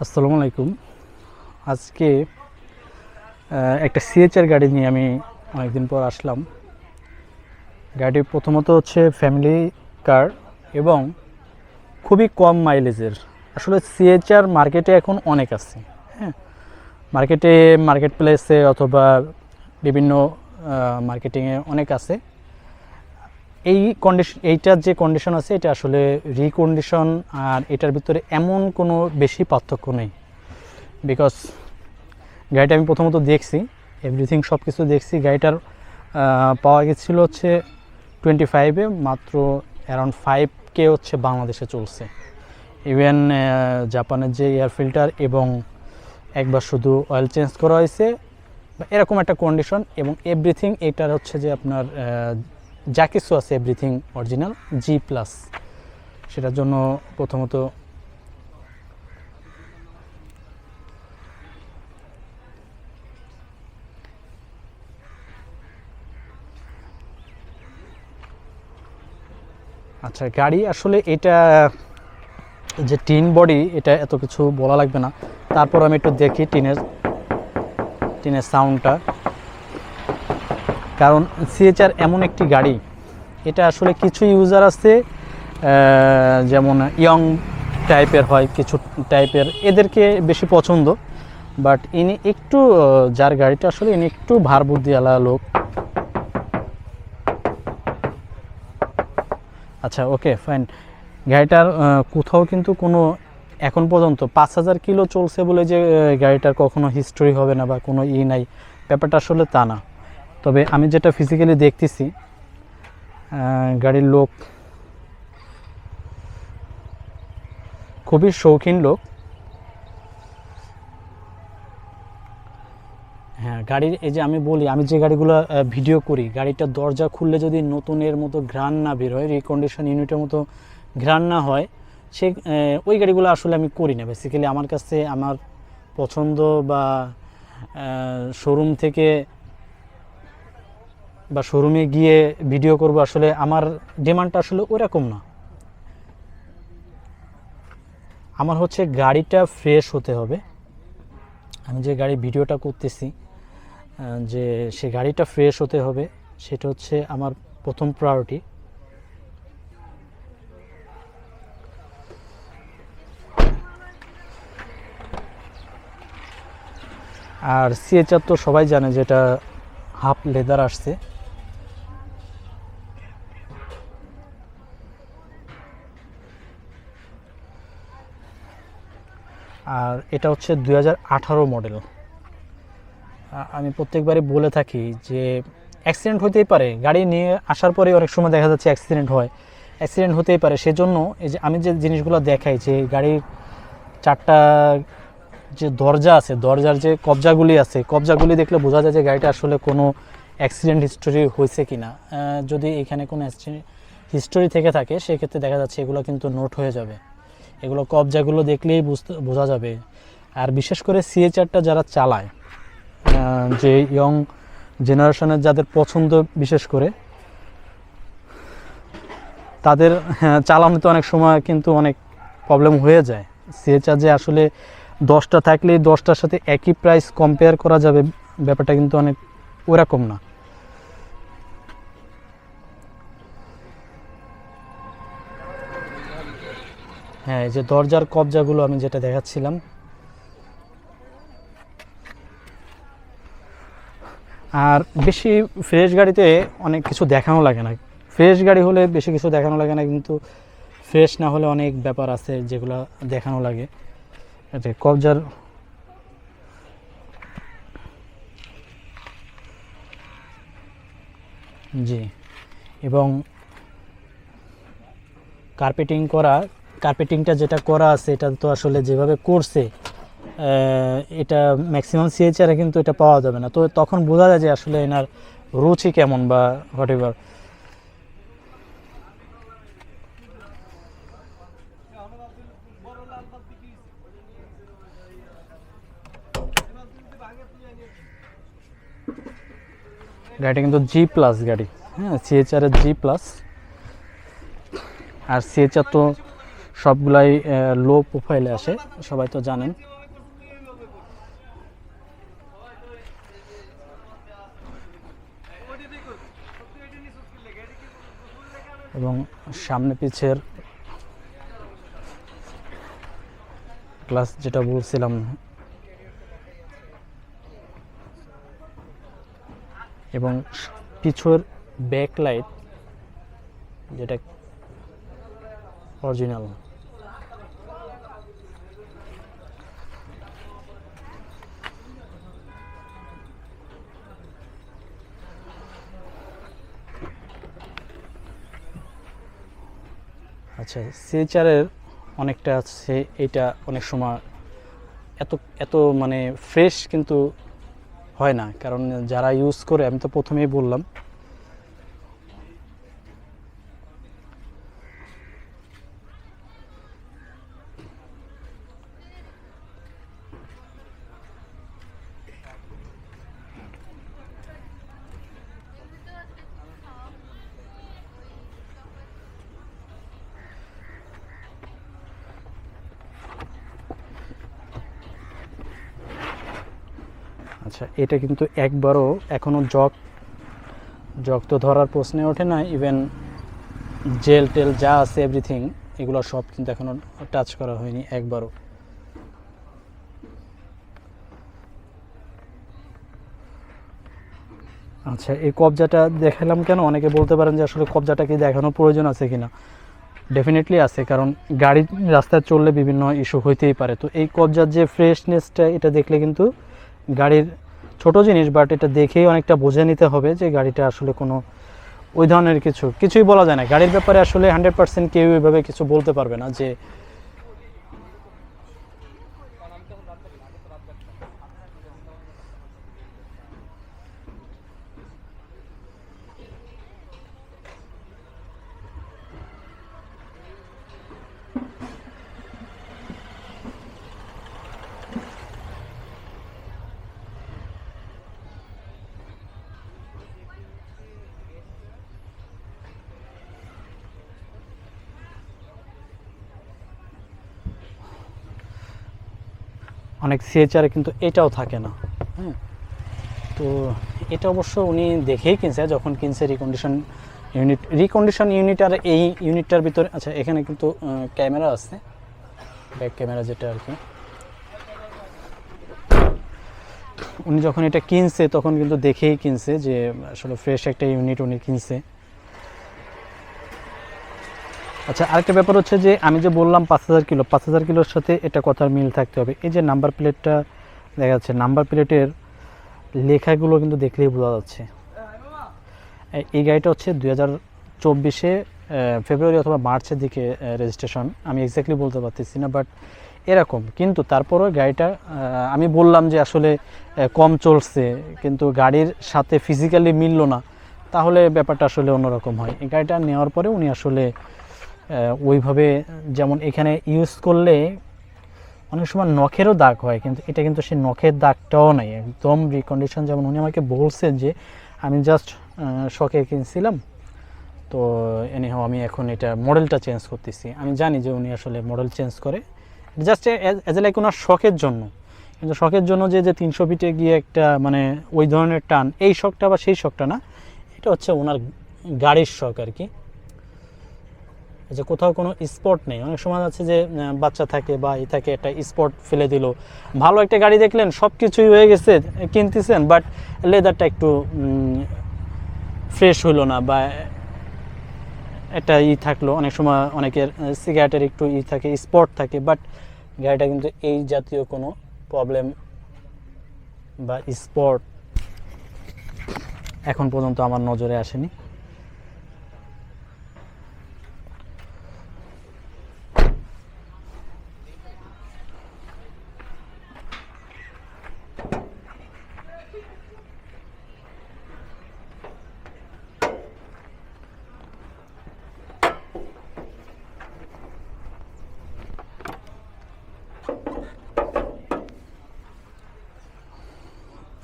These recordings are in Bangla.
আসসালামু আলাইকুম। আজকে একটা সিএচআর গাড়ি নিয়ে আমি অনেকদিন পর আসলাম। গাড়িটি প্রথমত হচ্ছে ফ্যামিলি কার এবং খুবই কম মাইলেজের। আসলে সিএচআর মার্কেটে এখন অনেক আছে, হ্যাঁ, মার্কেট প্লেসে অথবা বিভিন্ন মার্কেটিংয়ে অনেক আছে। এইটার যে কন্ডিশন আছে এটা আসলে রিকন্ডিশন, আর এটার ভিতরে এমন কোনো বেশি পার্থক্য নেই। বিকজ গাড়িটা আমি প্রথমত দেখছি, এভরিথিং সব কিছু দেখছি। গাড়িটার পাওয়া গেছিলো হচ্ছে 25-এ, মাত্র অ্যারাউন্ড 5K হচ্ছে বাংলাদেশে চলছে। ইভেন জাপানের যে এয়ার ফিল্টার এবং একবার শুধু অয়েল চেঞ্জ করা হয়েছে, এরকম একটা কন্ডিশন। এবং এভরিথিং এটার হচ্ছে যে আপনার যা কিছু আছে এভরিথিং অরিজিনাল G+। সেটার জন্য প্রথমত আচ্ছা, গাড়ি আসলে এটা যে টিন বডি, এটা এত কিছু বলা লাগবে না। তারপর আমি একটু দেখি টিনের সাউন্ডটা, কারণ সিএচআর এমন একটি গাড়ি, এটা আসলে কিছু ইউজার আছে যেমন ইয়ং টাইপের হয়, কিছু টাইপের এদেরকে বেশি পছন্দ। বাট ইনি একটু যার গাড়িটা আসলে ইনি একটু ভার বুদ্ধিওয়ালা লোক। আচ্ছা, ওকে, ফাইন। গাড়িটার কোথাও কিন্তু কোনো এখন পর্যন্ত 5000 কিলো চলছে বলে যে গাড়িটার কখনো হিস্টোরি হবে না বা কোনো নাই, ব্যাপারটা আসলে তা না। তবে আমি যেটা ফিজিক্যালি দেখতেছি, গাড়ির লোক খুবই শৌখিন লোক। হ্যাঁ, গাড়ির এই যে আমি বলি, আমি যে গাড়িগুলো ভিডিও করি, গাড়িটার দরজা খুললে যদি নতুনের মতো ঘ্রাণ না বের হয়, রিকন্ডিশন ইউনিটের মতো ঘ্রাণ না হয়, সে ওই গাড়িগুলো আসলে আমি করি না। বেসিক্যালি আমার কাছে আমার পছন্দ বা শোরুম থেকে বা শোরুমে গিয়ে ভিডিও করব, আসলে আমার ডিমান্ডটা আসলে ওরকম না। আমার হচ্ছে গাড়িটা ফ্রেশ হতে হবে। আমি যে গাড়ি ভিডিওটা করতেছি, যে সে গাড়িটা ফ্রেশ হতে হবে, সেটা হচ্ছে আমার প্রথম প্রায়োরিটি। আর সিএচআর তো সবাই জানে যেটা হাফ লেদার আসছে। আর এটা হচ্ছে 2018 মডেল। আমি প্রত্যেকবারই বলে থাকি যে অ্যাক্সিডেন্ট হতেই পারে, গাড়ি নিয়ে আসার পরে অনেক সময় দেখা যাচ্ছে অ্যাক্সিডেন্ট হতেই পারে। সেজন্য এই যে আমি যে জিনিসগুলো দেখাই, যে গাড়ির চারটা যে দরজা আছে, দরজার যে কবজাগুলি দেখলে বোঝা যায় যে গাড়িটা আসলে কোনো অ্যাক্সিডেন্ট হিস্টোরি হয়েছে কি না। যদি এখানে কোনো অ্যাক্সিডেন্ট হিস্টোরি থেকে থাকে, সেক্ষেত্রে দেখা যাচ্ছে এগুলো কিন্তু নোট হয়ে যাবে। এগুলো কবজাগুলো দেখলেই বোঝা যাবে। আর বিশেষ করে সিএচআরটা যারা চালায়, যে ইয়ং জেনারেশনের যাদের পছন্দ, বিশেষ করে তাদের চালানোতে অনেক সময় কিন্তু অনেক প্রবলেম হয়ে যায়। সিএচআর যে আসলে 10টা থাকলেই 10টার সাথে একই প্রাইস কম্পেয়ার করা যাবে, ব্যাপারটা কিন্তু অনেক ওরকম না। হ্যাঁ, এই যে দরজার কবজাগুলো আমি যেটা দেখাচ্ছিলাম, আর বেশি ফ্রেশ গাড়িতে অনেক কিছু দেখানো লাগে না। ফ্রেশ গাড়ি হলে বেশি কিছু দেখানো লাগে না, কিন্তু ফ্রেশ না হলে অনেক ব্যাপার আছে যেগুলো দেখানো লাগে। আচ্ছা, কবজার জি, এবং কার্পেটিংটা যেটা করা আছে, এটা তো আসলে যেভাবে করছে, এটা ম্যাক্সিমাম সিএচআরে কিন্তু এটা পাওয়া যাবে না। তো তখন বোঝা যায় যে আসলে এনার রুচি কেমন বা হোয়াট এভার। গাড়িটা কিন্তু G+ গাড়ি, হ্যাঁ, সিএচআরের G+। আর সিএচআর তো সবগুলাই লো প্রোফাইলে আসে, সবাই তো জানেন। এবং সামনে পিছের গ্লাস যেটা বলছিলাম, এবং পিছুর ব্যাক লাইট যেটা অরিজিনাল। আচ্ছা, সিএইচআরের অনেকটা আছে, এটা অনেক সময় এত এত মানে ফ্রেশ কিন্তু হয় না, কারণ যারা ইউজ করে, আমি তো প্রথমেই বললাম, আচ্ছা এটা কিন্তু একবারও এখনও জগ তো ধরার প্রশ্নে ওঠে না, ইভেন জেল টেল যা আছে এভরিথিং এগুলো সব কিন্তু এখনও টাচ করা হয়নি একবারও। আচ্ছা, এই কবজাটা দেখালাম কেন, অনেকে বলতে পারেন যে আসলে কবজাটা কি দেখানোর প্রয়োজন আছে কিনা। ডেফিনেটলি আছে, কারণ গাড়ি রাস্তায় চললে বিভিন্ন ইস্যু হইতেই পারে। তো এই কবজার যে ফ্রেশনেসটা, এটা দেখলে কিন্তু গাড়ির ছোট জিনিস, বাট এটা দেখেই অনেকটা বুঝে নিতে হবে যে গাড়িটা আসলে কোনো ওই ধরনের কিছুই বলা যায় না গাড়ির ব্যাপারে। আসলে 100% কেউ এভাবে কিছু বলতে পারবে না যে অনেক সিএচআরে কিন্তু এটাও থাকে না। হ্যাঁ, তো এটা অবশ্য উনি দেখেই কিনছে, যখন কিনছে রিকন্ডিশন ইউনিট। আর এই ইউনিটটার ভিতরে, আচ্ছা এখানে কিন্তু ক্যামেরা আছে, ব্যাক ক্যামেরা যেটা আর কি। উনি যখন এটা কিনছে তখন কিন্তু দেখেই কিনছে যে আসলে ফ্রেশ একটা ইউনিট উনি কিনছে। আচ্ছা, আরেকটা ব্যাপার হচ্ছে যে আমি যে বললাম 5000 কিলো, 5000 কিলোর সাথে এটা কথার মিল থাকতে হবে। এই যে নাম্বার প্লেটটা দেখা যাচ্ছে, নাম্বার প্লেটের লেখাগুলো কিন্তু দেখলেই বোঝা যাচ্ছে। এই গাড়িটা হচ্ছে 2024-এ ফেব্রুয়ারি অথবা মার্চের দিকে রেজিস্ট্রেশন, আমি এক্স্যাক্টলি বলতে পারতেছি না, বাট এরকম। কিন্তু তারপরও গাড়িটা আমি বললাম যে আসলে কম চলছে, কিন্তু গাড়ির সাথে ফিজিক্যালি মিললো না, তাহলে ব্যাপারটা আসলে অন্যরকম হয়। এই গাড়িটা নেওয়ার পরে উনি আসলে ওইভাবে, যেমন এখানে ইউজ করলে অনেক সময় নখেরও দাগ হয়, কিন্তু এটা কিন্তু সেই নখের দাগটাও নাই, একদম রিকন্ডিশন। যেমন উনি আমাকে বলছেন যে আমি জাস্ট শখে কিনছিলাম, তো এনিহাও আমি এখন এটা মডেলটা চেঞ্জ করতেছি। আমি জানি যে উনি আসলে মডেল চেঞ্জ করে জাস্ট এজ এ লাইক ওনার শখের জন্য, কিন্তু শখের জন্য যে 300 ফিটে গিয়ে একটা মানে ওই ধরনের টান, এই শখটা বা সেই শখটা না, এটা হচ্ছে ওনার গাড়ির শখ আর কি। যে কোথাও কোনো স্পট নেই, অনেক সময় আছে যে বাচ্চা থাকে বা থাকে, একটা স্পট ফেলে দিল, ভালো একটা গাড়ি দেখলেন, সব কিছুই হয়ে গেছে, কিনতেছেন, বাট লেদারটা একটু ফ্রেশ হইলো না, বা একটা থাকলো। অনেক সময় অনেকের সিগারেটের একটু থাকে, স্পট থাকে, বাট গাড়িটা কিন্তু এই জাতীয় কোনো প্রবলেম বা স্পট এখন পর্যন্ত আমার নজরে আসেনি।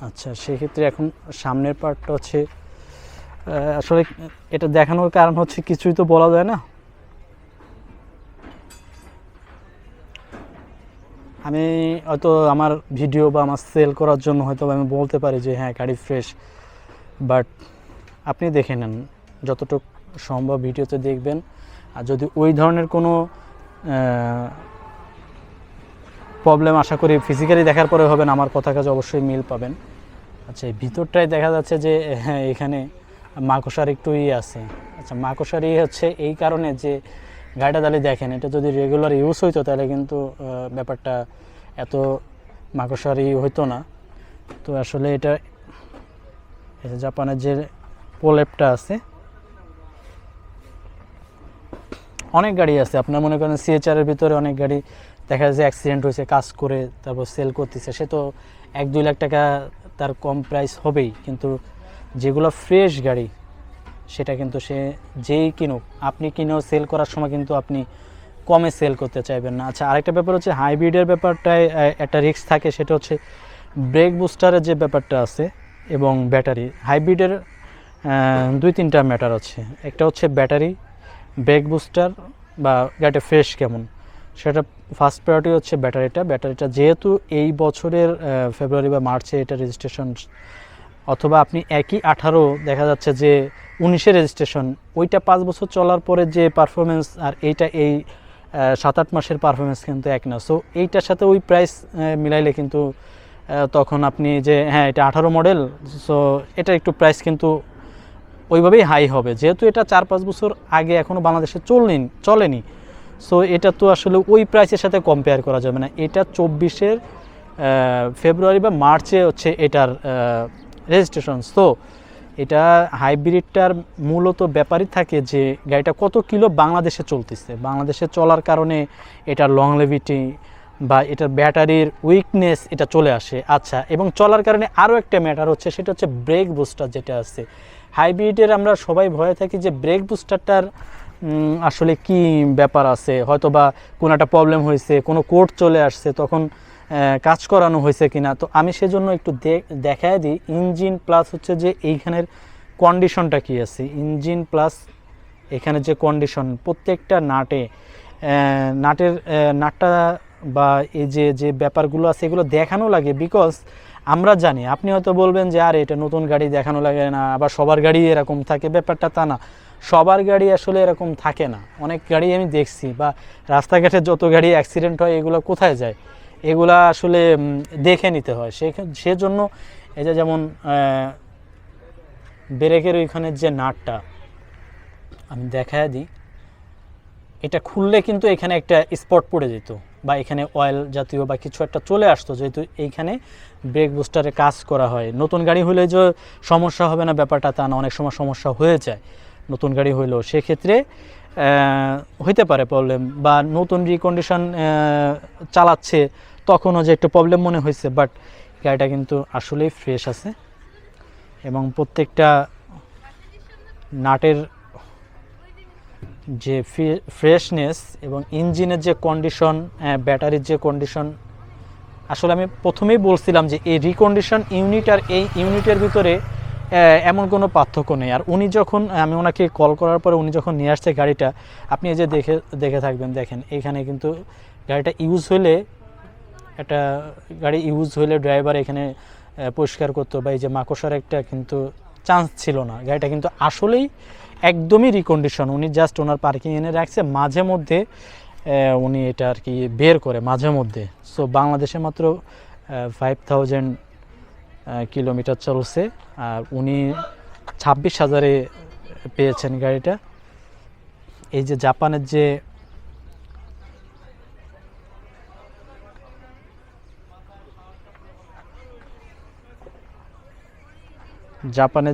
আচ্ছা, সেক্ষেত্রে এখন সামনের পার্টটা হচ্ছে আসলে এটা দেখানোর কারণ হচ্ছে কিছুই তো বলা যায় না। আমি হয়তো আমার ভিডিও বা আমার সেল করার জন্য হয়তো আমি বলতে পারি যে হ্যাঁ গাড়ি ফ্রেশ, বাট আপনি দেখে নেন যতটুকু সম্ভব ভিডিওতে দেখবেন। আর যদি ওই ধরনের কোনো প্রবলেম আশা করি ফিজিক্যালি দেখার পরে হবে না, আমার কথা কাজে অবশ্যই মিল পাবেন। আচ্ছা, এই ভিতরটায় দেখা যাচ্ছে যে হ্যাঁ এখানে মাকড়সার একটু আছে। আচ্ছা, মাকড়সার হচ্ছে এই কারণে যে গাড়িটা তাহলে দেখেন, এটা যদি রেগুলার ইউজ হইতো তাহলে কিন্তু ব্যাপারটা এত মাকড়সার হইতো না। তো আসলে এটা জাপানের যে প্রলেপটা আছে, অনেক গাড়ি আছে আপনার মনে করেন সিএচআর এর ভিতরে অনেক গাড়ি দেখা যায় যে অ্যাক্সিডেন্ট হয়েছে, কাজ করে তারপর সেল করতেছে, সে তো 1-2 লাখ টাকা তার কম প্রাইস হবেই। কিন্তু যেগুলো ফ্রেশ গাড়ি সেটা কিন্তু সে যেই কিনুক, আপনি কিনেও সেল করার সময় কিন্তু আপনি কমে সেল করতে চাইবেন না। আচ্ছা, আরেকটা ব্যাপার হচ্ছে হাইব্রিডের ব্যাপারটায় একটা রিস্ক থাকে, সেটা হচ্ছে ব্রেক বুস্টারের যে ব্যাপারটা আছে এবং ব্যাটারি। হাইব্রিডের 2-3টা ম্যাটার আছে, একটা হচ্ছে ব্যাটারি, ব্রেক বুস্টার বা গাড়িটা ফ্রেশ কেমন, সেটা ফার্স্ট প্রায়োরিটি হচ্ছে ব্যাটারিটা যেহেতু এই বছরের ফেব্রুয়ারি বা মার্চে এটা রেজিস্ট্রেশন, অথবা আপনি একই 18 দেখা যাচ্ছে যে 19-এ রেজিস্ট্রেশন, ওইটা 5 বছর চলার পরে যে পারফরমেন্স আর এইটা এই 7-8 মাসের পারফরমেন্স কিন্তু এক না। সো এইটার সাথে ওই প্রাইস মিলাইলে কিন্তু তখন আপনি যে হ্যাঁ এটা 18 মডেল, সো এটা একটু প্রাইস কিন্তু ওইভাবেই হাই হবে, যেহেতু এটা 4-5 বছর আগে এখনও বাংলাদেশে চলেনি। সো এটা তো আসলে ওই প্রাইসের সাথে কম্পেয়ার করা যাবে না। এটা 24-এর ফেব্রুয়ারি বা মার্চে হচ্ছে এটার রেজিস্ট্রেশন। সো এটা হাইব্রিডটার মূলত ব্যাপারই থাকে যে গাড়িটা কত কিলো বাংলাদেশে চলতেছে, বাংলাদেশে চলার কারণে এটার লংলেভিটি বা এটার ব্যাটারির উইকনেস এটা চলে আসে। আচ্ছা, এবং চলার কারণে আরও একটা ম্যাটার হচ্ছে, সেটা হচ্ছে ব্রেক বুস্টার যেটা আছে হাইব্রিডের। আমরা সবাই ভয়ে থাকি যে ব্রেক বুস্টারটার আসলে কি ব্যাপার আছে, হয়তো বা কোনো একটা প্রবলেম হয়েছে, কোনো কোড চলে আসছে, তখন কাজ করানো হয়েছে কিনা। তো আমি সেজন্য একটু দেখায় দিই ইঞ্জিন প্লাস হচ্ছে যে এইখানের কন্ডিশনটা কি আছে, ইঞ্জিন প্লাস এখানে যে কন্ডিশন প্রত্যেকটা নাটটা বা এই যে ব্যাপারগুলো আছে এগুলো দেখানো লাগে। বিকজ আমরা জানি, আপনি হয়তো বলবেন যে আর এটা নতুন গাড়ি দেখানো লাগে না, আবার সবার গাড়ি এরকম থাকে, ব্যাপারটা তা না। সবার গাড়ি আসলে এরকম থাকে না, অনেক গাড়ি আমি দেখছি, বা রাস্তাঘাটে যত গাড়ি অ্যাক্সিডেন্ট হয় এগুলো কোথায় যায়, এগুলা আসলে দেখে নিতে হয়। সেজন্য এই যে যেমন ব্রেকের ওইখানে যে নাটটা আমি দেখায় দিই, এটা খুললে কিন্তু এখানে একটা স্পট পড়ে যেত, বা এখানে অয়েল জাতীয় বা কিছু একটা চলে আসতো, যেহেতু এইখানে ব্রেক বুস্টারে কাজ করা হয়। নতুন গাড়ি হলে যে সমস্যা হবে না ব্যাপারটা তা না, অনেক সময় সমস্যা হয়ে যায় নতুন গাড়ি হইলেও, সেক্ষেত্রে হইতে পারে প্রবলেম, বা নতুন রিকন্ডিশন চালাচ্ছে তখনও যে একটু প্রবলেম মনে হয়েছে, বাট গাড়িটা কিন্তু আসলেই ফ্রেশ আছে। এবং প্রত্যেকটা নাটের যে ফ্রেশনেস এবং ইঞ্জিনের যে কন্ডিশন, ব্যাটারির যে কন্ডিশন, আসলে আমি প্রথমেই বলছিলাম যে এই রিকন্ডিশন ইউনিট আর এই ইউনিটের ভিতরে এমন কোনো পার্থক্য নেই। আর উনি যখন, আমি ওনাকে কল করার পরে উনি যখন নিয়ে আসছে গাড়িটা, আপনি এই যে দেখে থাকবেন, দেখেন এখানে কিন্তু গাড়িটা ইউজ হইলে, একটা গাড়ি ইউজ হইলে ড্রাইভার এখানে পরিষ্কার করতো, বা এই যে মাকড়সার একটা কিন্তু চান্স ছিল না। গাড়িটা কিন্তু আসলেই একদমই রিকন্ডিশন, উনি জাস্ট ওনার পার্কিং এনে রাখছে, মাঝে মধ্যে উনি এটা আর কি বের করে মাঝে মধ্যে। সো বাংলাদেশে মাত্র 5000 কিলোমিটার চলছে, আর উনি 26,000-এ পেয়েছেন গাড়িটা। এই যে জাপানের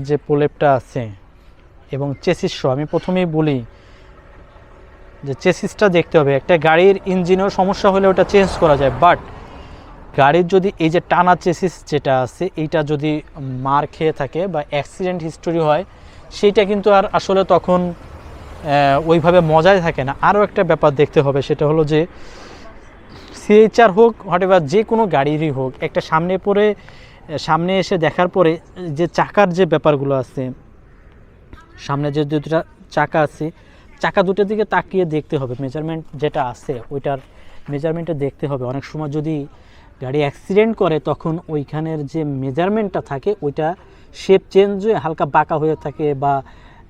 যে প্রলেপটা আছে এবং চেসিস, আমি প্রথমেই বলি যে চেসিসটা দেখতে হবে। একটা গাড়ির ইঞ্জিনেও সমস্যা হলে ওটা চেঞ্জ করা যায়, বাট গাড়ির যদি এই যে টানা চেসিস যেটা আছে এইটা যদি মার খেয়ে থাকে বা অ্যাক্সিডেন্ট হিস্টোরি হয়, সেইটা কিন্তু আর আসলে তখন ওইভাবে মজায় থাকে না। আরও একটা ব্যাপার দেখতে হবে, সেটা হলো যে সিএইচআর হোক হোয়াটএভার যে কোনো গাড়িরই হোক, একটা সামনে এসে দেখার পরে যে চাকার যে ব্যাপারগুলো আছে, সামনে যে দুটা চাকা আছে, চাকা দুটোর দিকে তাকিয়ে দেখতে হবে, মেজারমেন্ট যেটা আছে ওইটার মেজারমেন্টে দেখতে হবে। অনেক সময় যদি গাড়ি অ্যাক্সিডেন্ট করে তখন ওইখানের যে মেজারমেন্টটা থাকে ওইটা শেপ চেঞ্জ হয়ে হালকা বাঁকা হয়ে থাকে, বা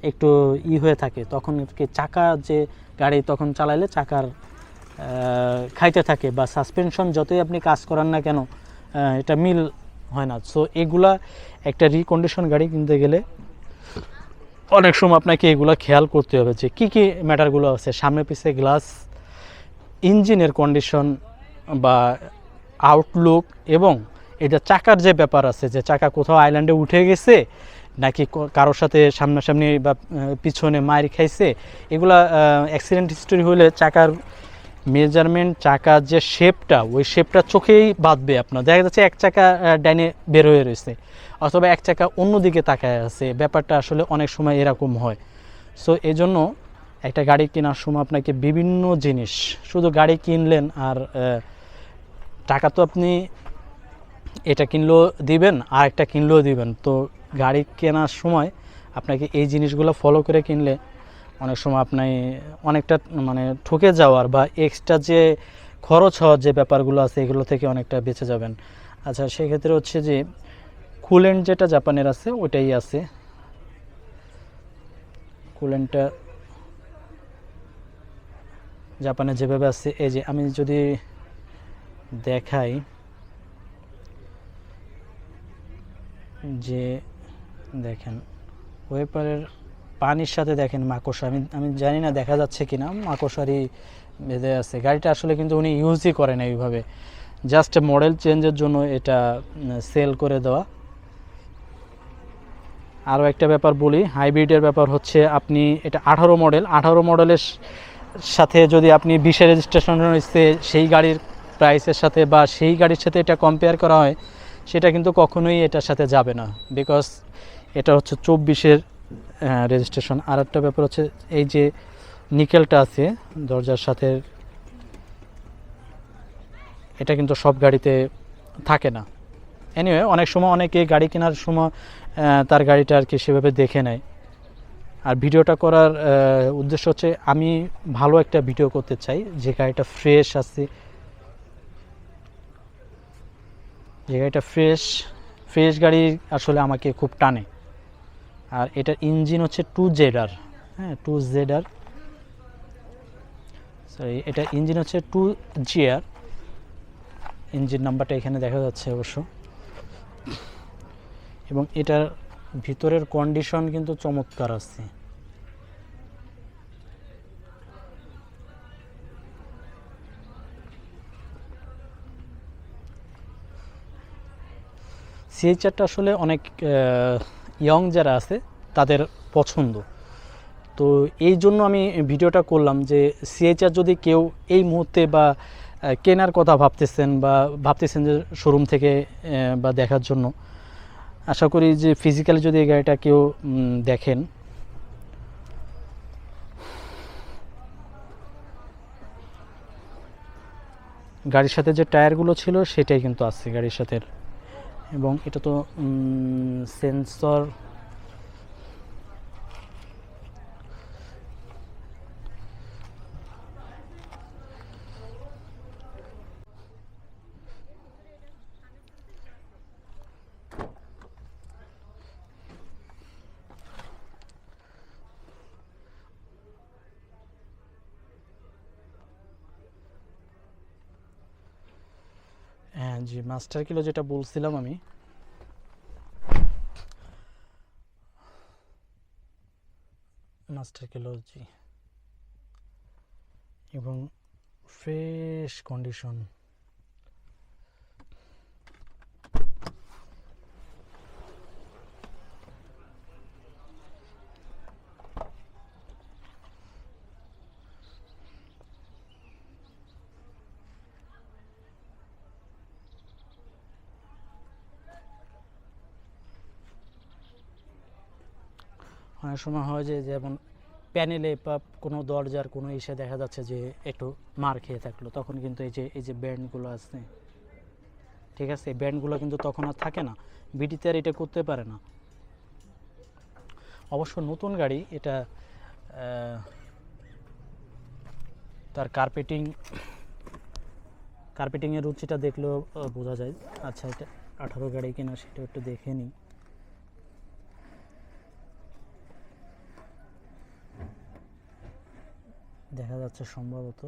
একটু হয়ে থাকে, তখন কি চাকা যে গাড়ি তখন চালাইলে চাকার খাইতে থাকে, বা সাসপেনশন যতই আপনি কাজ করান না কেন এটা মিল হয় না। সো এগুলা একটা রিকন্ডিশন গাড়ি কিনতে গেলে অনেক সময় আপনাকে এগুলো খেয়াল করতে হবে যে কী কী ম্যাটারগুলো আছে, সামনে পিছে গ্লাস, ইঞ্জিনের কন্ডিশন বা আউটলুক, এবং এটা চাকার যে ব্যাপার আছে যে চাকা কোথাও আইল্যান্ডে উঠে গেছে নাকি কারোর সাথে সামনাসামনি বা পিছনে মার খাইছে, এগুলা অ্যাক্সিডেন্ট হিস্টোরি হলে চাকার মেজারমেন্ট, চাকার যে শেপটা, ওই শেপটা চোখেই বাঁধবে। আপনার দেখা যাচ্ছে এক চাকা ডাইনে বের হয়ে রয়েছে অথবা এক চাকা অন্যদিকে তাকায় আছে, ব্যাপারটা আসলে অনেক সময় এরকম হয়। সো এই জন্য একটা গাড়ি কেনার সময় আপনাকে বিভিন্ন জিনিস, শুধু গাড়ি কিনলেন আর টাকা তো আপনি এটা কিনলেও দিবেন আর একটা কিনলেও দিবেন, তো গাড়ি কেনার সময় আপনাকে এই জিনিসগুলো ফলো করে কিনলে অনেক সময় আপনি অনেকটা মানে ঠকে যাওয়ার বা এক্সট্রা যে খরচ হওয়ার যে ব্যাপারগুলো আছে এগুলো থেকে অনেকটা বেঁচে যাবেন। আচ্ছা, সেক্ষেত্রে হচ্ছে যে কুলেন্ট যেটা জাপানের আছে ওইটাই আছে, কুলেন্টটা জাপানে যেভাবে আছে, এই যে আমি যদি দেখাই যে দেখেন ওয়েপারের পানির সাথে দেখেন মাকড়সা, আমি জানি না দেখা যাচ্ছে কিনা, মাকড়সারই বেঁধে আছে। গাড়িটা আসলে কিন্তু উনি ইউজই করে না এইভাবে, জাস্ট মডেল চেঞ্জের জন্য এটা সেল করে দেওয়া। আরও একটা ব্যাপার বলি, হাইব্রিডের ব্যাপার হচ্ছে আপনি এটা 18 মডেল, 18 মডেলের সাথে যদি আপনি 20-এ রেজিস্ট্রেশন হয়েছে সেই গাড়ির প্রাইসের সাথে বা সেই গাড়ির সাথে এটা কম্পেয়ার করা হয়, সেটা কিন্তু কখনোই এটার সাথে যাবে না, বিকজ এটা হচ্ছে 24-এর রেজিস্ট্রেশন। আর একটা ব্যাপার হচ্ছে এই যে নিকেলটা আছে দরজার সাথে, এটা কিন্তু সব গাড়িতে থাকে না। এনিওয়ে অনেক সময় অনেকে গাড়ি কেনার সময় তার গাড়িটা আর কি সেভাবে দেখে নেয়। আর ভিডিওটা করার উদ্দেশ্য হচ্ছে আমি ভালো একটা ভিডিও করতে চাই, যে গাড়িটা ফ্রেশ আছে, যে গাড়িটা ফ্রেশ গাড়ি আসলে আমাকে খুব টানে। আর এটার ইঞ্জিন হচ্ছে 2ZR, হ্যাঁ 2ZR, সরি এটার ইঞ্জিন হচ্ছে 2GR, ইঞ্জিন নাম্বারটা এখানে দেখা যাচ্ছে অবশ্য। এবং এটার ভিতরের কন্ডিশন কিন্তু চমৎকার আছে। সিএইচআরটা আসলে অনেক ইয়ং যারা আছে তাদের পছন্দ, তো এই জন্য আমি ভিডিওটা করলাম যে সিএইচআর যদি কেউ এই মুহূর্তে বা কেনার কথা ভাবতেছেন যে শোরুম থেকে বা দেখার জন্য, আশা করি যে ফিজিক্যালি যদি এই গাড়িটা কেউ দেখেন, গাড়ির সাথে যে টায়ারগুলো ছিল সেটাই কিন্তু আছে গাড়ির সাথে। এবং এটা তো সেন্সর, হ্যাঁ জি মাস্টার কিলো যেটা বলছিলাম আমি, মাস্টার কিলো জি, এবং ফ্রেশ কন্ডিশন। অনেক সময় হয় যে যেমন প্যানেলে বা কোনো দরজার কোনো ইসে দেখা যাচ্ছে যে একটু মার খেয়ে থাকলো, তখন কিন্তু এই যে ব্যান্ডগুলো আছে, ঠিক আছে, এই ব্যান্ডগুলো কিন্তু তখন আর থাকে না, বিডিতে আর এটা করতে পারে না। অবশ্য নতুন গাড়ি এটা তার কার্পেটিংয়ের রুচিটা দেখলেও বোঝা যায়। আচ্ছা, এটা 18 গাড়ি কিনা সেটা একটু দেখে নিই। দেখা যাচ্ছে সম্ভবত।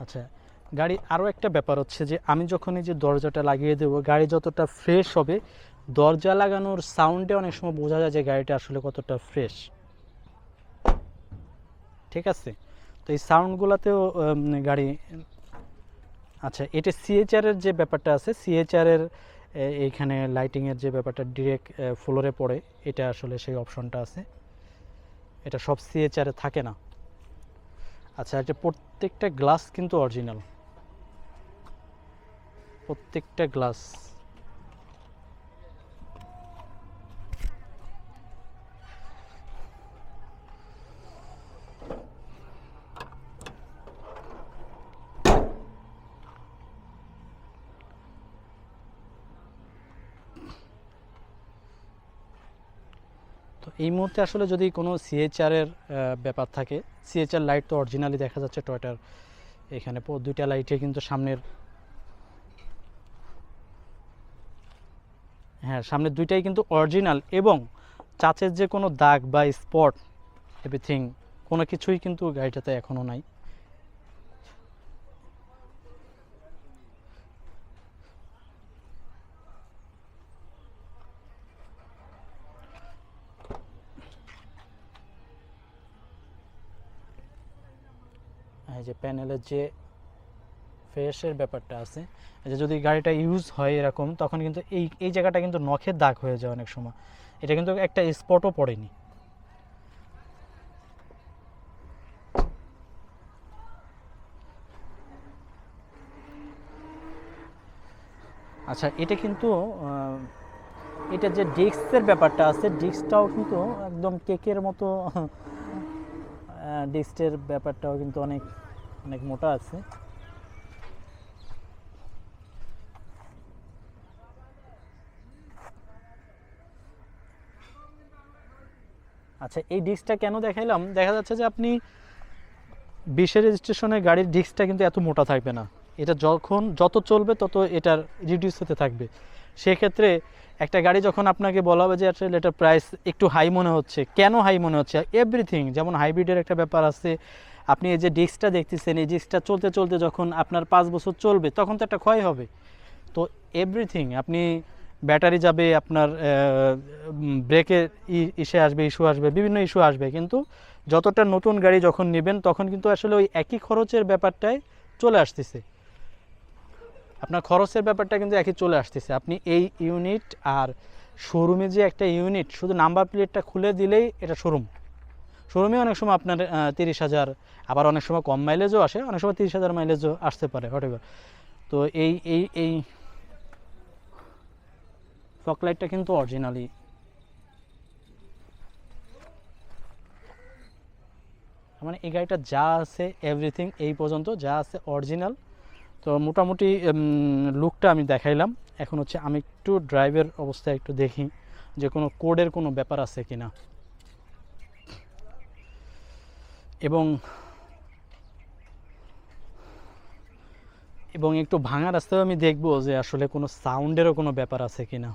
আচ্ছা, গাড়ি আরও একটা ব্যাপার হচ্ছে যে আমি যখন এই যে দরজাটা লাগিয়ে দেবো, গাড়ি যতটা ফ্রেশ হবে, দরজা লাগানোর সাউন্ডে অনেক সময় বোঝা যায় যে গাড়িটা আসলে কতটা ফ্রেশ। ঠিক আছে, তো এই সাউন্ডগুলোতেও গাড়ি। আচ্ছা, এটা সিএচআরের যে ব্যাপারটা আছে, সিএচআরের এইখানে লাইটিংয়ের যে ব্যাপারটা ডিরেক্ট ফ্লোরে পড়ে, এটা আসলে সেই অপশনটা আছে, এটা সব সিএচআরে থাকে না। আচ্ছা, এটা প্রত্যেকটা গ্লাস কিন্তু অরিজিনাল, প্রত্যেকটা গ্লাস। তো এই মুহূর্তে আসলে যদি কোনো সিএচআরের ব্যাপার থাকে, সিএচআর লাইট তো অরিজিনালি দেখা যাচ্ছে টয়টার এখানে দুইটা লাইটে কিন্তু সামনের, হ্যাঁ সামনের দুইটাই কিন্তু অরিজিনাল, এবং চাচের যে কোনো দাগ বা স্পট এভরিথিং কোনো কিছুই কিন্তু গাড়িটাতে এখনও নাই। এই যে প্যানেলের যে ফ্রেশের ব্যাপারটা আছে, যে যদি গাড়িটা ইউজ হয় এরকম, তখন কিন্তু এই এই জায়গাটা কিন্তু নখের দাগ হয়ে যায় অনেক সময়, এটা কিন্তু একটা স্পটও পড়েনি। আচ্ছা, এটা কিন্তু এটা যে ডিস্কের ব্যাপারটা আছে, ডিস্কটাও কিন্তু একদম কেকের মতো, ডিস্কের ব্যাপারটাও কিন্তু অনেক অনেক মোটা আছে। আচ্ছা, এই ডিস্কটা কেন দেখাইলাম, দেখা যাচ্ছে যে আপনি 20-এর রেজিস্ট্রেশনের গাড়ির ডিস্কটা কিন্তু এত মোটা থাকবে না, এটা যখন যত চলবে তত এটার রিডিউস হতে থাকবে। সেক্ষেত্রে একটা গাড়ি যখন আপনাকে বলা হবে যে আসলে এটার প্রাইস একটু হাই মনে হচ্ছে, কেন হাই মনে হচ্ছে, এভরিথিং, যেমন হাইব্রিডের একটা ব্যাপার আছে, আপনি এই যে ডিস্কটা দেখতেছেন, এই ডিস্কটা চলতে চলতে যখন আপনার 5 বছর চলবে তখন তো একটা ক্ষয় হবে। তো এভরিথিং, আপনি ব্যাটারি যাবে, আপনার ব্রেকের ইস্যু আসবে, বিভিন্ন ইস্যু আসবে, কিন্তু যতটা নতুন গাড়ি যখন নেবেন তখন কিন্তু আসলে ওই একই খরচের ব্যাপারটাই চলে আসতেছে, আপনার খরচের ব্যাপারটা কিন্তু একই চলে আসতেছে। আপনি এই ইউনিট আর শোরুমে যে একটা ইউনিট, শুধু নাম্বার প্লেটটা খুলে দিলেই এটা শোরুমে অনেক সময় আপনার 30,000, আবার অনেক সময় কম মাইলেজও আসে, অনেক সময় 30,000 মাইলেজও আসতে পারে হোয়াটএভার। তো এই এই এই ফগ লাইটটা কিন্তু অরিজিনালি, মানে এই গাড়িটা যা আছে এভরিথিং এই পর্যন্ত যা আছে অরিজিনাল। তো মোটামুটি লুকটা আমি দেখাইলাম, এখন হচ্ছে আমি একটু ড্রাইভের অবস্থায় একটু দেখি যে কোনো কোডের কোনো ব্যাপার আছে কি না, এবং এবং একটু ভাঙা রাস্তায় আমি দেখবো যে আসলে কোনো সাউন্ডেরও কোনো ব্যাপার আছে কি না।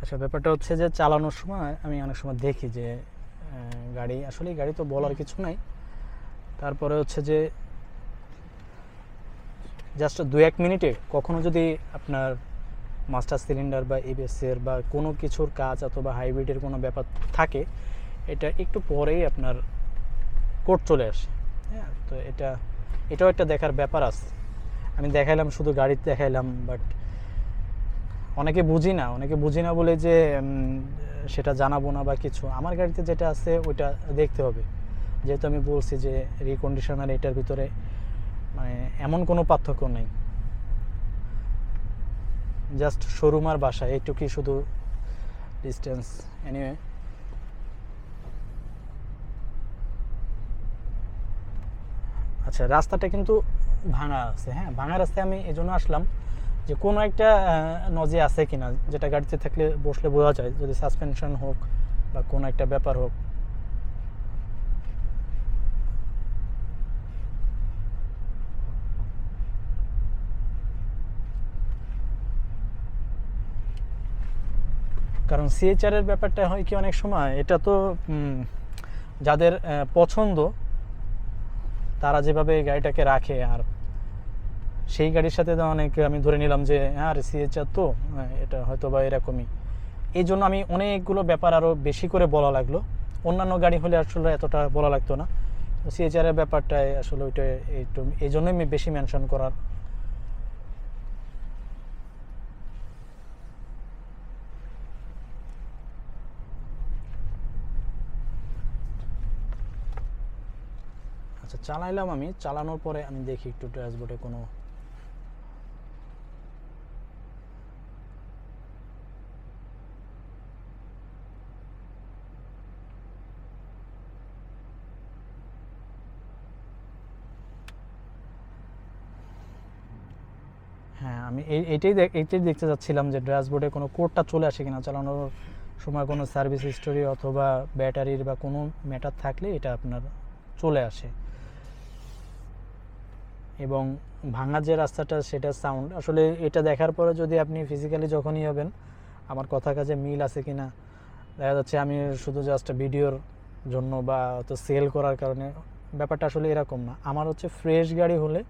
আচ্ছা, ব্যাপারটা হচ্ছে যে চালানোর সময় আমি অনেক সময় দেখি যে গাড়ি আসলে, গাড়ি তো বলার কিছু নাই, তারপরে হচ্ছে যে জাস্ট 2-1 মিনিটে কখনো যদি আপনার মাস্টার সিলিন্ডার বা এবিএসের বা কোনো কিছুর কাজ অথবা হাইব্রিডের কোনো ব্যাপার থাকে, এটা একটু পরেই আপনার কোড চলে আসে। হ্যাঁ, তো এটাও একটা দেখার ব্যাপার আছে। আমি দেখাইলাম, শুধু গাড়িতে দেখাইলাম, বাট অনেকে বুঝি না বলে যে সেটা জানাবো না বা কিছু। আমার গাড়িতে যেটা আছে ওইটা দেখতে হবে, যেহেতু আমি বলছি যে রিকন্ডিশনার এটার ভিতরে মানে এমন কোনো পার্থক্য নেই, জাস্ট শোরুম আর বাসা এইটুকুই শুধু ডিস্টেন্স। এনিওয়ে, আচ্ছা রাস্তাটা কিন্তু ভাঙা আছে। হ্যাঁ, ভাঙা রাস্তায় আমি এই জন্য আসলাম যে কোনো একটা নজি আছে কিনা, যেটা গাড়িতে থাকলে বসলে বোঝা যায়, যদি সাসপেনশন হোক বা কোনো একটা ব্যাপার হোক। কারণ সিএচআর এর ব্যাপারটা হয় কি, অনেক সময় এটা তো যাদের পছন্দ তারা যেভাবে গাড়িটাকে রাখে, আর সেই গাড়ির সাথে তো অনেক আমি ধরে নিলাম যে হ্যাঁ সিএচআর তো এটা হয়তো বা এরকমই। এই জন্য আমি অনেকগুলো ব্যাপার আরও বেশি করে বলা লাগলো। অন্যান্য গাড়ি হলে আসলে এতটা বলা লাগতো না, সিএচআর এর ব্যাপারটায় আসলে ওইটা একটু এই জন্যই আমি বেশি মেনশন করার। আচ্ছা চালাইলাম, আমি চালানোর পরে আমি দেখি একটু ড্যাশবোর্ডে কোনো হ্যাঁ আমি এইটাই দেখতে চাচ্ছিলাম যে ড্যাশবোর্ডে কোনো কোডটা চলে আসে কিনা চালানোর সময়, কোনো সার্ভিস হিস্টোরি অথবা ব্যাটারির বা কোনো ম্যাটার থাকলে এটা আপনার চলে আসে। এবং ভাঙা যে রাস্তাটা সেটা সাউন্ড আসলে এটা দেখার পরে যদি আপনি ফিজিক্যালি যখনই হবেন, আমার কথা কাজে মিল আছে কিনা দেখা যাচ্ছে আমি শুধু জাস্ট ভিডিওর জন্য বা তো সেল করার কারণে, ব্যাপারটা আসলে এরকম না। আমার হচ্ছে ফ্রেশ গাড়ি হলে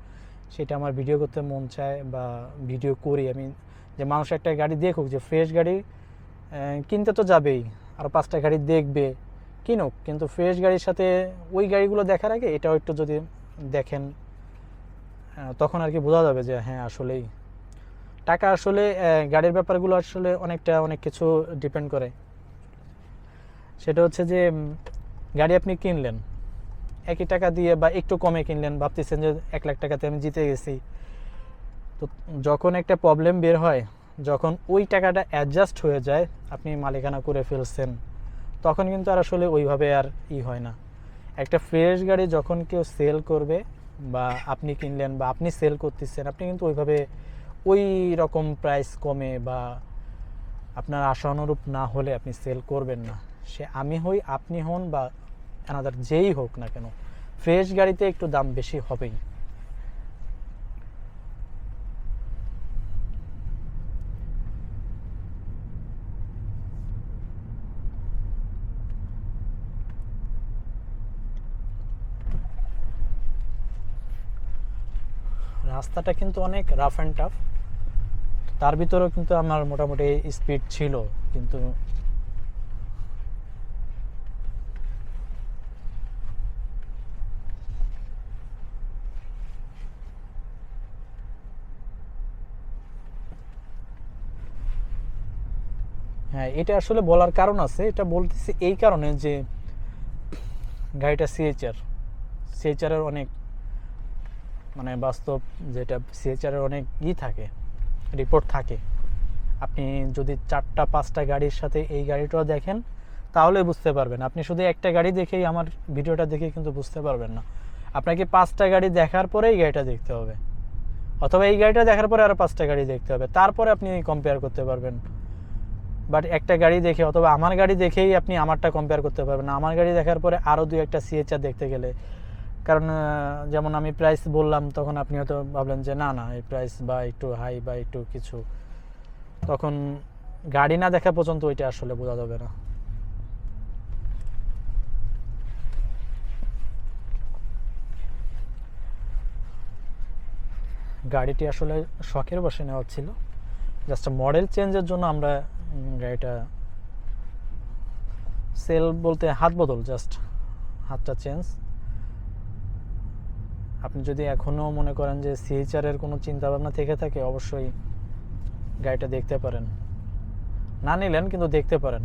সেটা আমার ভিডিও করতে মন চায় বা ভিডিও করি আমি, যে মানুষ একটা গাড়ি দেখুক, যে ফ্রেশ গাড়ি কিনতে তো যাবেই, আর 5টা গাড়ি দেখবে কিনুক, কিন্তু ফ্রেশ গাড়ির সাথে ওই গাড়িগুলো দেখার আগে এটাও একটু যদি দেখেন তখন আর কি বোঝা যাবে যে হ্যাঁ আসলেই টাকা আসলে গাড়ির ব্যাপারগুলো আসলে অনেক কিছু ডিপেন্ড করে। সেটা হচ্ছে যে গাড়ি আপনি কিনলেন একই টাকা দিয়ে বা একটু কমে কিনলেন, ভাবতেছেন যে 1 লাখ টাকাতে আমি জিতে গেছি, তো যখন একটা প্রবলেম বের হয়, যখন ওই টাকাটা অ্যাডজাস্ট হয়ে যায়, আপনি মালিকানা করে ফেলছেন, তখন কিন্তু আর আসলে ওইভাবে আর হয় না। একটা ফ্রেশ গাড়ি যখন কেউ সেল করবে বা আপনি কিনলেন বা আপনি সেল করতেছেন, আপনি কিন্তু ওইভাবে ওই রকম প্রাইস কমে বা আপনার আশানুরূপ না হলে আপনি সেল করবেন না। সে আমি হই, আপনি হন বা অ্যানাদার যেই হোক না কেন, ফ্রেশ গাড়িতে একটু দাম বেশি হবেই। রাস্তাটা কিন্তু অনেক রাফ অ্যান্ড টাফ, তার ভিতরেও কিন্তু আমার মোটামুটি স্পিড ছিল, কিন্তু হ্যাঁ এটা আসলে বলার কারণ আছে। এটা বলতেছি এই কারণে যে গাড়িটা সিএচআর এর অনেক মানে বাস্তব, যেটা সিএচআর এর অনেক থাকে, রিপোর্ট থাকে। আপনি যদি 4টা 5টা গাড়ির সাথে এই গাড়িটাও দেখেন তাহলে বুঝতে পারবেন। আপনি শুধু একটা গাড়ি দেখেই আমার ভিডিওটা দেখে কিন্তু বুঝতে পারবেন না, আপনাকে 5টা গাড়ি দেখার পরে এই গাড়িটা দেখতে হবে, অথবা এই গাড়িটা দেখার পরে আরও 5টা গাড়ি দেখতে হবে, তারপরে আপনি কম্পেয়ার করতে পারবেন। বাট একটা গাড়ি দেখে অথবা আমার গাড়ি দেখেই আপনি আমারটা কম্পেয়ার করতে পারবেন না, আমার গাড়ি দেখার পরে আরও 2-1টা সিএচআর দেখতে গেলে। কারণ যেমন আমি প্রাইস বললাম, তখন আপনি হয়তো ভাবলেন যে না না এই প্রাইস বা একটু হাই বা একটু কিছু, তখন গাড়ি না দেখা পর্যন্ত ওইটা আসলে বোঝা যাবে না। গাড়িটি আসলে শখের বসে নেওয়া ছিল, জাস্ট মডেল চেঞ্জের জন্য আমরা গাড়িটা সেল বলতে হাত বদল, জাস্ট হাতটা চেঞ্জ। আপনি যদি এখনও মনে করেন যে সিএচআর এর কোনো চিন্তাভাবনা থেকে থাকে, অবশ্যই গাড়িটা দেখতে পারেন, না নিলেন কিন্তু দেখতে পারেন।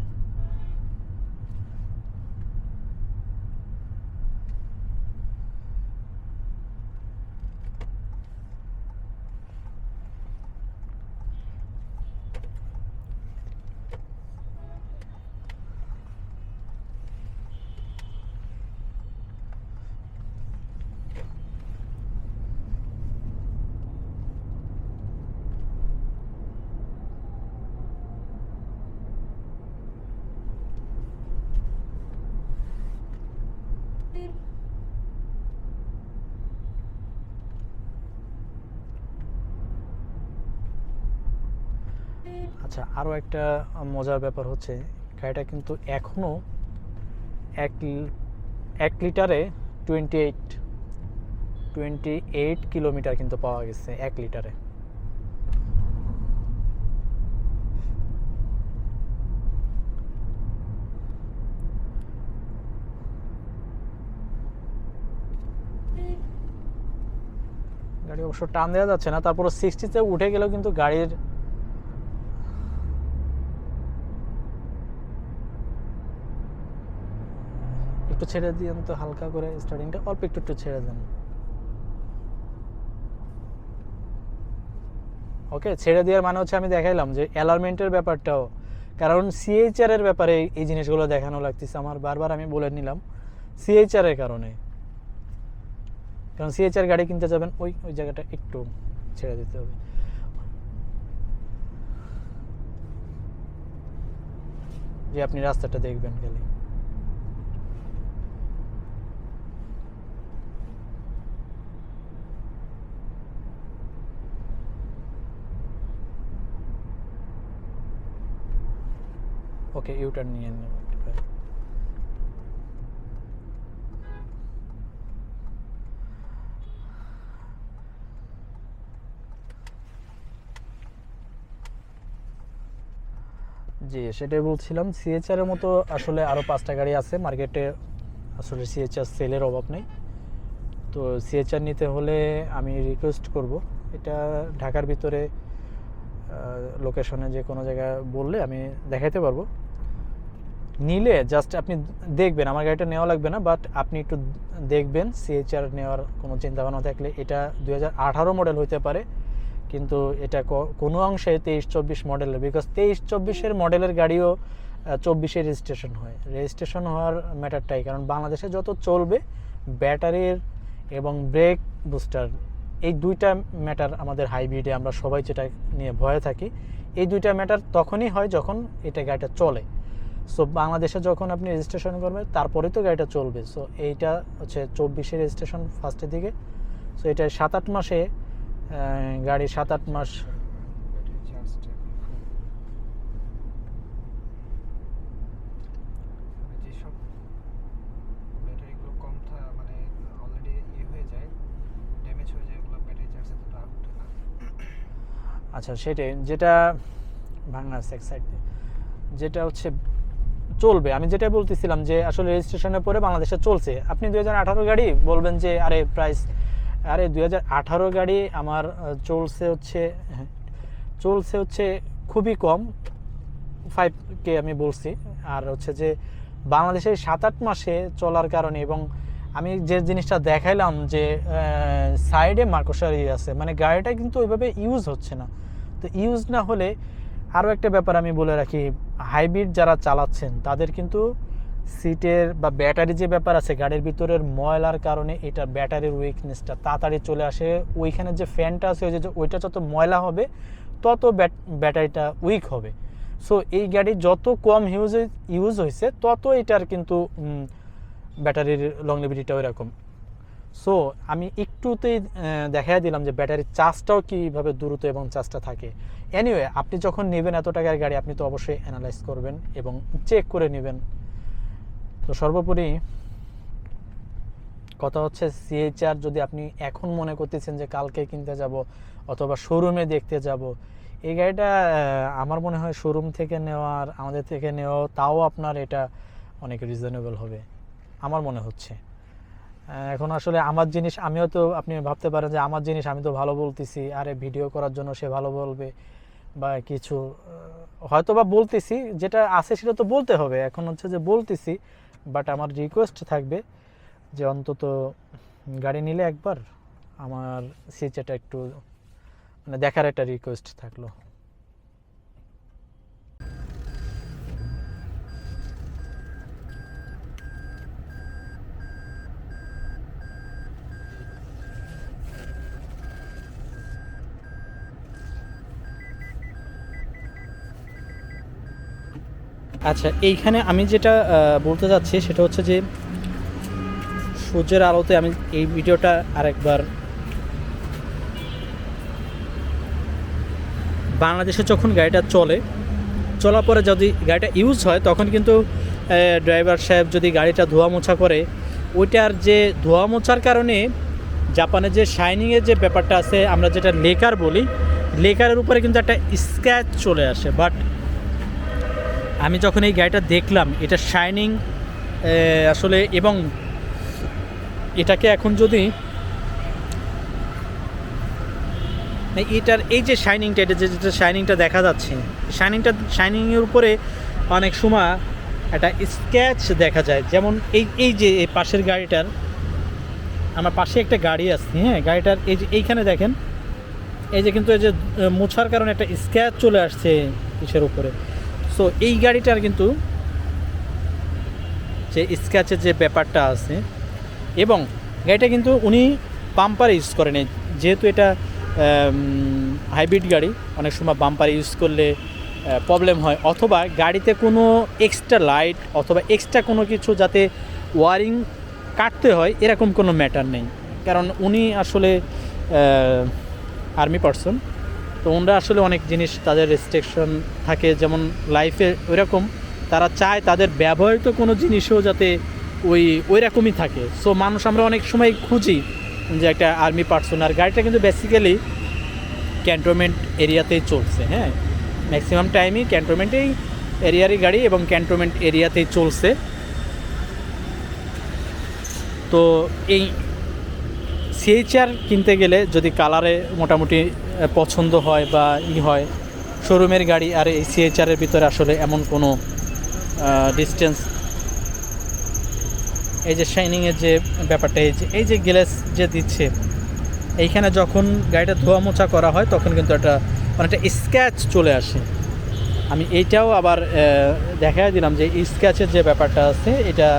আচ্ছা, আরও একটা মজার ব্যাপার হচ্ছে গাড়িটা কিন্তু এখনও এক 1 লিটারে 28 কিলোমিটার কিন্তু পাওয়া গেছে 1 লিটারে। গাড়ি অবশ্য টান দেওয়া যাচ্ছে না, তারপর 60-তে উঠে গেলেও কিন্তু গাড়ির একটু ছেড়ে দিন তো, হালকা করে স্টার্টিংটা অল্প একটু ছেড়ে দেন। ওকে, ছেড়ে দেওয়ার মানে হচ্ছে আমি দেখাইলাম যে অ্যালার্মেন্টের ব্যাপারটাও, কারণ সিএইচআর এর ব্যাপারে এই জিনিসগুলো দেখানো লাগতেছে আমার, বারবার আমি বলে নিলাম সিএইচআর এর কারণে। কারণ সিএইচআর গাড়ি কিনতে যাবেন ওই ওই জায়গাটা একটু ছেড়ে দিতে হবে। যে আপনি রাস্তাটা দেখবেন গেলে। ওকে, ইউটার্ন নিয়ে নেব। জি, সেটাই বলছিলাম, সিএইচআর এর মতো আসলে আরও 5টা গাড়ি আছে মার্কেটে, আসলে সিএইচআর সেলের অভাব নেই। তো সিএইচআর নিতে হলে আমি রিকোয়েস্ট করব, এটা ঢাকার ভিতরে লোকেশনে যে কোনো জায়গায় বললে আমি দেখাইতে পারবো। নিলে জাস্ট আপনি দেখবেন, আমার গাড়িটা নেওয়া লাগবে না, বাট আপনি একটু দেখবেন সিএইচআর নেওয়ার কোনো চিন্তাভাবনা থাকলে। এটা 2018 মডেল হইতে পারে, কিন্তু এটা কোনো অংশে 23-24 মডেলের, বিকজ 23-24-এর মডেলের গাড়িও 24-এ রেজিস্ট্রেশন হয়। রেজিস্ট্রেশন হওয়ার ম্যাটারটাই, কারণ বাংলাদেশে যত চলবে ব্যাটারির এবং ব্রেক বুস্টার, এই দুইটা ম্যাটার আমাদের হাইব্রিডে আমরা সবাই যেটা নিয়ে ভয়ে থাকি, এই দুইটা ম্যাটার তখনই হয় যখন এটা গাড়িটা চলে। সো বাংলাদেশে যখন আপনি রেজিস্ট্রেশন করবেন তারপরেই তো গাড়িটা চলবে। সো এইটা হচ্ছে 24-এ রেজিস্ট্রেশন ফার্স্টের দিকে। সো এটা 7-8 মাসে গাড়ি 7-8 মাস। আচ্ছা, সেটাই যেটা ভাঙা আছে এক সাইড, যেটা হচ্ছে চলবে, আমি যেটা বলতেছিলাম যে আসলে রেজিস্ট্রেশনের পরে বাংলাদেশে চলছে। আপনি 2018 গাড়ি বলবেন যে আরে প্রাইস, আরে 2018 গাড়ি আমার চলছে হচ্ছে খুবই কম, 5K আমি বলছি। আর হচ্ছে যে বাংলাদেশে 7-8 মাসে চলার কারণে, এবং আমি যে জিনিসটা দেখাইলাম যে সাইডে মার্কোসারি আছে, মানে গাড়িটা কিন্তু ওইভাবে ইউজ হচ্ছে না। তো ইউজ না হলে আরও একটা ব্যাপার আমি বলে রাখি, হাইব্রিড যারা চালাচ্ছেন তাদের কিন্তু সিটের বা ব্যাটারি যে ব্যাপার আছে, গাড়ির ভিতরের ময়লার কারণে এটা ব্যাটারির উইকনেসটা তাড়াতাড়ি চলে আসে। ওইখানে যে ফ্যানটা আছে ওইটা যত ময়লা হবে তত ব্যাটারিটা উইক হবে। সো এই গাড়ি যত কম ইউজ হয়েছে তত এটার কিন্তু ব্যাটারির লংলিভিটিটা ওইরকম। সো আমি একটুতেই দেখাই দিলাম যে ব্যাটারির চার্জটাও কীভাবে দ্রুত এবং চার্জটা থাকে। এনিওয়ে, আপনি যখন নেবেন এত টাকার গাড়ি, আপনি তো অবশ্যই অ্যানালাইজ করবেন এবং চেক করে নেবেন। তো সর্বোপরি কথা হচ্ছে সিএইচআর যদি আপনি এখন মনে করতেছেন যে কালকে কিনতে যাব অথবা শোরুমে দেখতে যাব, এই গাড়িটা আমার মনে হয় শোরুম থেকে নেওয়ার, আমাদের থেকে নেওয়া, তাও আপনার এটা অনেক রিজনেবল হবে আমার মনে হচ্ছে। এখন আসলে আমার জিনিস, আমিও তো, আপনি ভাবতে পারেন যে আমার জিনিস আমি তো ভালো বলতেছি, আরে ভিডিও করার জন্য সে ভালো বলবে বা কিছু, হয়তো বা বলতেছি, যেটা আছে সেটা তো বলতে হবে। এখন হচ্ছে যে বলতেছি, বাট আমার রিকোয়েস্ট থাকবে যে অন্তত গাড়ি নিলে একবার আমার সিএইচআরটা একটু মানে দেখার একটা রিকোয়েস্ট থাকলো। আচ্ছা, এইখানে আমি যেটা বলতে যাচ্ছি সেটা হচ্ছে যে সূর্যের আলোতে আমি এই ভিডিওটা আরেকবার বাংলাদেশে যখন গাড়িটা চলার পরে যদি গাড়িটা ইউজ হয় তখন কিন্তু ড্রাইভার সাহেব যদি গাড়িটা ধোয়া মোছা করে, ওইটার যে ধোয়া মোছার কারণে জাপানের যে শাইনিংয়ের যে ব্যাপারটা আছে, আমরা যেটা লেকার বলি, লেকারের উপরে কিন্তু একটা স্ক্র্যাচ চলে আসে। বাট আমি যখন এই গাড়িটা দেখলাম, এটা শাইনিং আসলে, এবং এটাকে এখন যদি এটার এই যে শাইনিংটা, এটা যেটা শাইনিংটা দেখা যাচ্ছে, শাইনিংয়ের উপরে অনেক সময় একটা স্ক্র্যাচ দেখা যায়। যেমন এই যে এই পাশের গাড়িটার, আমার পাশে একটা গাড়ি আছে, হ্যাঁ, গাড়িটার এই যে এইখানে দেখেন, এই যে কিন্তু এই যে মোছার কারণে একটা স্ক্র্যাচ চলে আসছে কিসের উপরে। সো এই গাড়িটার কিন্তু যে স্ক্র্যাচের যে ব্যাপারটা আছে, এবং গাড়িটা কিন্তু উনি বাম্পার ইউজ করেন, যেহেতু এটা হাইব্রিড গাড়ি, অনেক সময় বাম্পার ইউজ করলে প্রবলেম হয়, অথবা গাড়িতে কোনো এক্সট্রা লাইট অথবা এক্সট্রা কোনো কিছু যাতে ওয়ারিং কাটতে হয় এরকম কোনো ম্যাটার নেই। কারণ উনি আসলে আর্মি পারসন, তো ওনারা আসলে অনেক জিনিস তাদের রেস্ট্রিকশন থাকে, যেমন লাইফে ওইরকম তারা চায় তাদের ব্যবহৃত কোনো জিনিসও যাতে ওই রকমই থাকে। সো মানুষ আমরা অনেক সময় খুঁজি যে একটা আর্মি পারসন, আর গাড়িটা কিন্তু বেসিক্যালি ক্যান্টনমেন্ট এরিয়াতেই চলছে, হ্যাঁ, ম্যাক্সিমাম টাইমই ক্যান্টনমেন্টেই এরিয়ারই গাড়ি এবং ক্যান্টনমেন্ট এরিয়াতেই চলছে। তো এই সিএইচআর কিনতে গেলে যদি কালারে মোটামুটি পছন্দ হয় বা হয়, শোরুমের গাড়ি আর এই সিএইচআরের ভিতরে আসলে এমন কোনো ডিস্টেন্স, এই যে শাইনিংয়ের যে ব্যাপারটা, এই যে গ্লেস যে দিচ্ছে, এইখানে যখন গাড়িটা ধোয়া মোছা করা হয় তখন কিন্তু একটা অনেকটা স্ক্র্যাচ চলে আসে। আমি এইটাও আবার দেখাই দিলাম যে স্ক্র্যাচের যে ব্যাপারটা আছে, এটা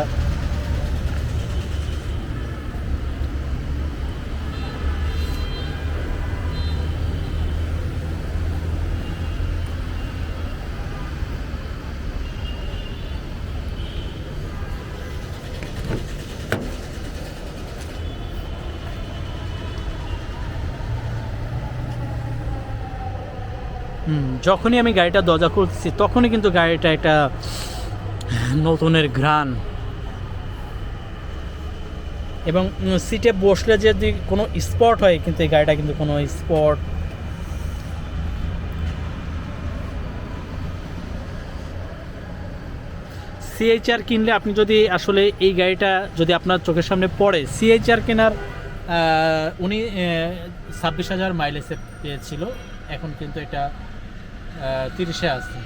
যখনই আমি গাড়িটা দরজা খুলছি তখনই কিন্তু গাড়িটা একটা নতুনের ঘ্রাণ, এবং সিটে বসলে যদি কোনো স্পট হয়, কিন্তু এই গাড়িটা কিন্তু কোনো স্পট, সিএইচআর কিনলে আপনি যদি আসলে এই গাড়িটা যদি আপনার চোখের সামনে পড়ে, সিএইচআর কেনার উনি 26,000 মাইলেজে পেয়েছিল, এখন কিন্তু এটা 30-এ আছে।